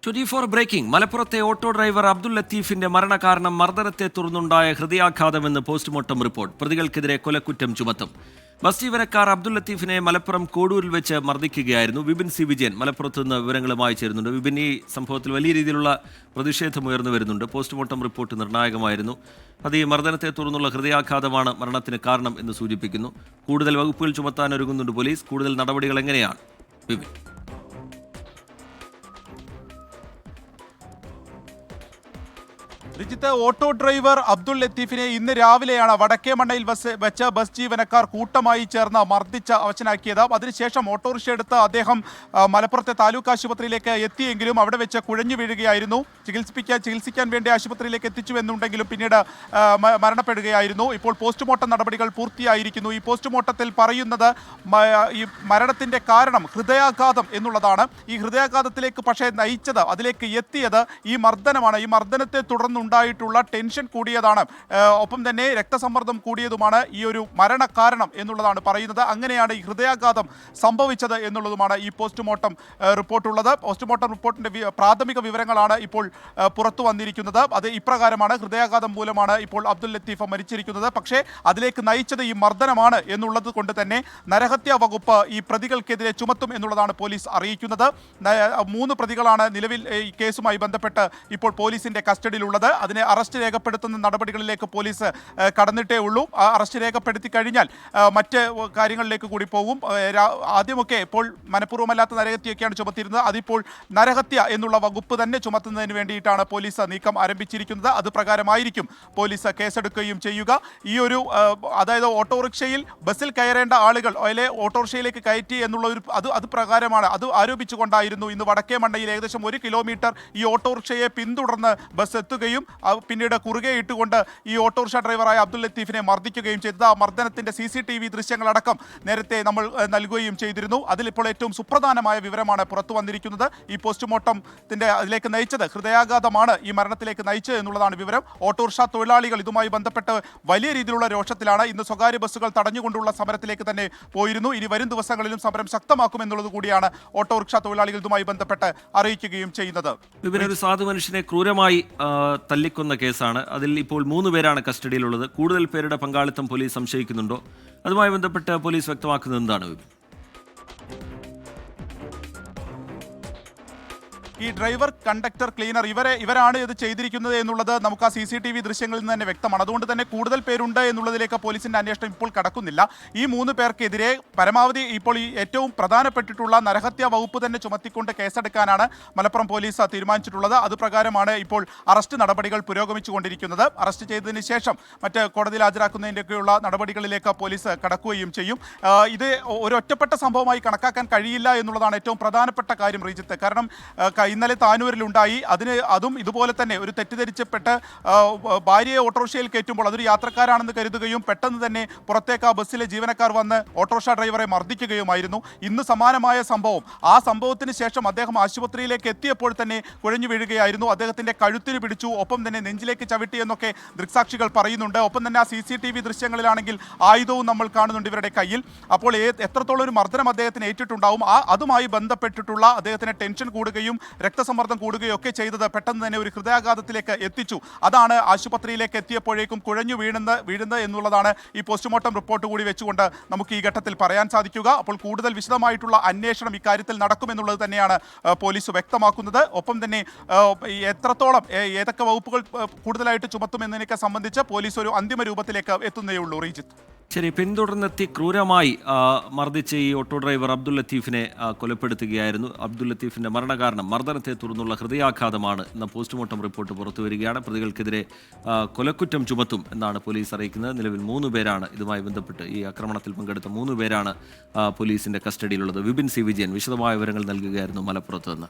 24 breaking. മലപ്പുറത്തെ auto driver Abdul ലത്തീഫിന്റെ മരണകാരണം മർദ്ദനത്തെ തുടർന്നുണ്ടായ ഹൃദയാഘാതമെന്ന് പോസ്റ്റ്മോർട്ടം റിപ്പോർട്ട്. പ്രതികൾക്കെതിരെ കൊലക്കുറ്റം ചുമത്തും. ബസ് ജീവനക്കാർ അബ്ദുൽ ലത്തീഫിനെ മലപ്പുറം കോഡൂരിൽ വെച്ച് മർദ്ദിക്കുകയായിരുന്നു. വിപിൻ സി വിജയൻ മലപ്പുറത്ത് നിന്ന് വിവരങ്ങളുമായി ചേരുന്നുണ്ട്. വിപിൻ, ഈ സംഭവത്തിൽ വലിയ രീതിയിലുള്ള പ്രതിഷേധം ഉയർന്നു വരുന്നുണ്ട്. പോസ്റ്റ്മോർട്ടം റിപ്പോർട്ട് നിർണായകമായിരുന്നു. അത് ഈ മർദ്ദനത്തെ തുടർന്നുള്ള ഹൃദയാഘാതമാണ് മരണത്തിന് കാരണം എന്ന് സൂചിപ്പിക്കുന്നു. കൂടുതൽ വകുപ്പുകൾ ചുമത്താൻ ഒരുങ്ങുന്നുണ്ട് പോലീസ്. കൂടുതൽ നടപടികൾ എങ്ങനെയാണ് വിപിൻ? റിജിത്ത്, ഓട്ടോ ഡ്രൈവർ അബ്ദുൽ ലത്തീഫിനെ ഇന്ന് രാവിലെയാണ് വടക്കേമണ്ണയിൽ വെച്ച് ബസ് ജീവനക്കാർ കൂട്ടമായി ചേർന്ന് മർദ്ദിച്ച് അവശനാക്കിയത്. അതിനുശേഷം ഓട്ടോറിക്ഷ എടുത്ത് അദ്ദേഹം മലപ്പുറത്തെ താലൂക്ക് ആശുപത്രിയിലേക്ക് എത്തിയെങ്കിലും അവിടെ വെച്ച് കുഴഞ്ഞു വീഴുകയായിരുന്നു. ചികിത്സിക്കാൻ വേണ്ടി ആശുപത്രിയിലേക്ക് എത്തിച്ചു എന്നുണ്ടെങ്കിലും പിന്നീട് മരണപ്പെടുകയായിരുന്നു. ഇപ്പോൾ പോസ്റ്റ്മോർട്ടം നടപടികൾ പൂർത്തിയായിരിക്കുന്നു. ഈ പോസ്റ്റ്മോർട്ടത്തിൽ പറയുന്നത് ഈ മരണത്തിന്റെ കാരണം ഹൃദയാഘാതം എന്നുള്ളതാണ്. ഈ ഹൃദയാഘാതത്തിലേക്ക് പക്ഷേ നയിച്ചത്, അതിലേക്ക് എത്തിയത് ഈ മർദ്ദനമാണ്. ഈ മർദ്ദനത്തെ തുടർന്നുണ്ടായിട്ടുള്ള ടെൻഷൻ കൂടിയതാണ്, ഒപ്പം തന്നെ രക്തസമ്മർദ്ദം കൂടിയതുമാണ് ഈ ഒരു മരണകാരണം എന്നുള്ളതാണ് പറയുന്നത്. അങ്ങനെയാണ് ഈ ഹൃദയാഘാതം സംഭവിച്ചത് എന്നുള്ളതുമാണ് ഈ പോസ്റ്റ്മോർട്ടം റിപ്പോർട്ടുള്ളത്. പോസ്റ്റ്മോർട്ടം റിപ്പോർട്ടിന്റെ പ്രാഥമിക വിവരങ്ങളാണ് ഇപ്പോൾ പുറത്തു വന്നിരിക്കുന്നത്. അത് ഇപ്രകാരമാണ്: ഹൃദയാഘാതം മൂലമാണ് ഇപ്പോൾ അബ്ദുൽ ലത്തീഫ് മരിച്ചിരിക്കുന്നത്. പക്ഷേ അതിലേക്ക് നയിച്ചത് ഈ മർദ്ദനമാണ് എന്നുള്ളത് കൊണ്ട് തന്നെ നരഹത്യാ വകുപ്പ് ഈ പ്രതികൾക്കെതിരെ ചുമത്തും എന്നുള്ളതാണ് പോലീസ് അറിയിക്കുന്നത്. 3 പ്രതികളാണ് നിലവിൽ ഈ കേസുമായി ബന്ധപ്പെട്ട് ഇപ്പോൾ പോലീസിന്റെ കസ്റ്റഡിയിലുള്ളത്. അതിനെ അറസ്റ്റ് രേഖപ്പെടുത്തുന്ന നടപടികളിലേക്ക് പോലീസ് കടന്നിട്ടേ ഉള്ളൂ. അറസ്റ്റ് രേഖപ്പെടുത്തി കഴിഞ്ഞാൽ മറ്റ് കാര്യങ്ങളിലേക്ക് കൂടി പോകും. ആദ്യമൊക്കെ ഇപ്പോൾ മനഃപൂർവ്വമല്ലാത്ത നരഹത്യയൊക്കെയാണ് ചുമത്തിയിരുന്നത്. അതിപ്പോൾ നരഹത്യ എന്നുള്ള വകുപ്പ് തന്നെ ചുമത്തുന്നതിന് വേണ്ടിയിട്ടാണ് പോലീസ് നീക്കം ആരംഭിച്ചിരിക്കുന്നത്. അത് പ്രകാരമായിരിക്കും പോലീസ് കേസെടുക്കുകയും ചെയ്യുക. ഈ ഒരു അതായത് ഓട്ടോറിക്ഷയിൽ ബസ്സിൽ കയറേണ്ട ആളുകൾ അതിലെ ഓട്ടോറിക്ഷയിലേക്ക് കയറ്റി എന്നുള്ള ഒരു അത് പ്രകാരമാണ്, അത് ആരോപിച്ചുകൊണ്ടായിരുന്നു ഇന്ന് വടക്കേമണ്ണയിൽ ഏകദേശം 1 കിലോമീറ്റർ ഈ ഓട്ടോറിക്ഷയെ പിന്തുടർന്ന് ബസ് എത്തുകയും പിന്നീട് കുറുകെ ഇട്ടുകൊണ്ട് ഈ ഓട്ടോറിക്ഷ ഡ്രൈവറായ അബ്ദുൽ ലത്തീഫിനെ മർദ്ദിക്കുകയും ചെയ്തത്. ആ മർദ്ദനത്തിന്റെ CCTV ദൃശ്യങ്ങളടക്കം നേരത്തെ നമ്മൾ നൽകുകയും ചെയ്തിരുന്നു. അതിലിപ്പോൾ ഏറ്റവും സുപ്രധാനമായ വിവരമാണ് പുറത്തു വന്നിരിക്കുന്നത്. ഈ പോസ്റ്റ്മോർട്ടത്തിന്റെ അതിലേക്ക് നയിച്ചത് ഹൃദയാഘാതമാണ് ഈ മരണത്തിലേക്ക് നയിച്ചത് എന്നുള്ളതാണ് വിവരം. ഓട്ടോറിക്ഷ തൊഴിലാളികൾ ഇതുമായി ബന്ധപ്പെട്ട് വലിയ രീതിയിലുള്ള രോഷത്തിലാണ്. ഇന്ന് സ്വകാര്യ ബസ്സുകൾ തടഞ്ഞുകൊണ്ടുള്ള സമരത്തിലേക്ക് തന്നെ പോയിരുന്നു. ഇനി വരും ദിവസങ്ങളിലും സമരം ശക്തമാക്കുമെന്നുള്ളത് കൂടിയാണ് ഓട്ടോറിക്ഷ തൊഴിലാളികൾ ഇതുമായി ബന്ധപ്പെട്ട് അറിയിക്കുകയും ചെയ്യുന്നത്. ഒരു സാധു മനുഷ്യനെ ക്രൂരമായി തല്ലിക്കൊന്ന കേസാണ്. അതിൽ ഇപ്പോൾ 3 പേരാണ് കസ്റ്റഡിയിലുള്ളത്. കൂടുതൽ പേരുടെ പങ്കാളിത്തം പോലീസ് സംശയിക്കുന്നുണ്ടോ? അതുമായി ബന്ധപ്പെട്ട് പോലീസ് വ്യക്തമാക്കുന്നത് എന്താണ്? ഈ ഡ്രൈവർ, കണ്ടക്ടർ, ക്ലീനർ ഇവരാണ് ഇത് ചെയ്തിരിക്കുന്നത് എന്നുള്ളത് നമുക്ക് ആ CCTV ദൃശ്യങ്ങളിൽ നിന്ന് തന്നെ വ്യക്തമാണ്. അതുകൊണ്ട് തന്നെ കൂടുതൽ പേരുണ്ട് എന്നുള്ളതിലേക്ക് പോലീസിന്റെ അന്വേഷണം ഇപ്പോൾ കടക്കുന്നില്ല. ഈ 3 പേർക്കെതിരെ പരമാവധി ഇപ്പോൾ ഈ ഏറ്റവും പ്രധാനപ്പെട്ടിട്ടുള്ള നരഹത്യാ വകുപ്പ് തന്നെ ചുമത്തിക്കൊണ്ട് കേസെടുക്കാനാണ് മലപ്പുറം പോലീസ് തീരുമാനിച്ചിട്ടുള്ളത്. അതുപ്രകാരമാണ് ഇപ്പോൾ അറസ്റ്റ് നടപടികൾ പുരോഗമിച്ചുകൊണ്ടിരിക്കുന്നത്. അറസ്റ്റ് ചെയ്തതിന് ശേഷം മറ്റ് കോടതിയിൽ ഹാജരാക്കുന്നതിൻ്റെയൊക്കെയുള്ള നടപടികളിലേക്ക് പോലീസ് കടക്കുകയും ചെയ്യും. ഇത് ഒരു ഒറ്റപ്പെട്ട സംഭവമായി കണക്കാക്കാൻ കഴിയില്ല എന്നുള്ളതാണ് ഏറ്റവും പ്രധാനപ്പെട്ട കാര്യം, റീജിത്ത്. കാരണം ഇന്നലെ താനൂരിലുണ്ടായി. അതും ഇതുപോലെ തന്നെ ഒരു തെറ്റിദ്ധരിച്ചപ്പെട്ട് ഭാര്യയെ ഓട്ടോറിക്ഷയിൽ കയറ്റുമ്പോൾ അതൊരു യാത്രക്കാരാണെന്ന് കരുതുകയും പെട്ടെന്ന് തന്നെ പുറത്തേക്ക് ആ ബസ്സിലെ ജീവനക്കാർ വന്ന് ഓട്ടോറിക്ഷ ഡ്രൈവറെ മർദ്ദിക്കുകയുമായിരുന്നു. ഇന്ന് സമാനമായ സംഭവം. ആ സംഭവത്തിന് ശേഷം അദ്ദേഹം ആശുപത്രിയിലേക്ക് എത്തിയപ്പോൾ തന്നെ കുഴഞ്ഞു വീഴുകയായിരുന്നു. അദ്ദേഹത്തിന്റെ കഴുത്തിന് പിടിച്ചു, ഒപ്പം തന്നെ നെഞ്ചിലേക്ക് ചവിട്ടി എന്നൊക്കെ ദൃക്സാക്ഷികൾ പറയുന്നുണ്ട്. ഒപ്പം തന്നെ ആ CCTV ദൃശ്യങ്ങളിലാണെങ്കിൽ ആയുധവും നമ്മൾ കാണുന്നുണ്ട് ഇവരുടെ കയ്യിൽ. അപ്പോൾ എത്രത്തോളം ഒരു മർദ്ദനം അദ്ദേഹത്തിന് ഏറ്റിട്ടുണ്ടാവും, അതുമായി ബന്ധപ്പെട്ടിട്ടുള്ള അദ്ദേഹത്തിന് ടെൻഷൻ കൂടുകയും രക്തസമ്മർദ്ദം കൂടുകയും ഒക്കെ ചെയ്തത് പെട്ടെന്ന് തന്നെ ഒരു ഹൃദയാഘാതത്തിലേക്ക് എത്തിച്ചു. അതാണ് ആശുപത്രിയിലേക്ക് എത്തിയപ്പോഴേക്കും കുഴഞ്ഞു വീഴുന്നത് എന്നുള്ളതാണ് ഈ പോസ്റ്റ്മോർട്ടം റിപ്പോർട്ട് കൂടി വെച്ചുകൊണ്ട് നമുക്ക് ഈ ഘട്ടത്തിൽ പറയാൻ സാധിക്കുക. അപ്പോൾ കൂടുതൽ വിശദമായിട്ടുള്ള അന്വേഷണം ഇക്കാര്യത്തിൽ നടക്കുമെന്നുള്ളത് തന്നെയാണ് പോലീസ് വ്യക്തമാക്കുന്നത്. ഒപ്പം തന്നെ എത്രത്തോളം ഏതൊക്കെ വകുപ്പുകൾ കൂടുതലായിട്ട് ചുമത്തുമെന്നതിനൊക്കെ സംബന്ധിച്ച് പോലീസ് ഒരു അന്തിമ രൂപത്തിലേക്ക് എത്തുന്നേ ഉള്ളൂ. റീജിത്ത്, ശരി. പിന്തുടർന്നെത്തി ക്രൂരമായി മർദ്ദിച്ച ഈ ഓട്ടോ ഡ്രൈവർ അബ്ദുൽ ലത്തീഫിനെ കൊലപ്പെടുത്തുകയായിരുന്നു. അബ്ദുൽ ലത്തീഫിന്റെ മരണകാരണം മർദ്ദനത്തെ തുടർന്നുള്ള ഹൃദയാഘാതമാണ് എന്ന പോസ്റ്റ്മോർട്ടം റിപ്പോർട്ട് പുറത്തുവരികയാണ്. പ്രതികൾക്കെതിരെ കൊലക്കുറ്റം ചുമത്തും എന്നാണ് പോലീസ് അറിയിക്കുന്നത്. നിലവിൽ 3 പേരാണ് ഇതുമായി ബന്ധപ്പെട്ട് ഈ ആക്രമണത്തിൽ പങ്കെടുത്ത 3 പേരാണ് പോലീസിന്റെ കസ്റ്റഡിയിലുള്ളത്. വിപിൻ സി വിജയൻ വിശദമായ വിവരങ്ങൾ നൽകുകയായിരുന്നു മലപ്പുറത്ത് നിന്ന്.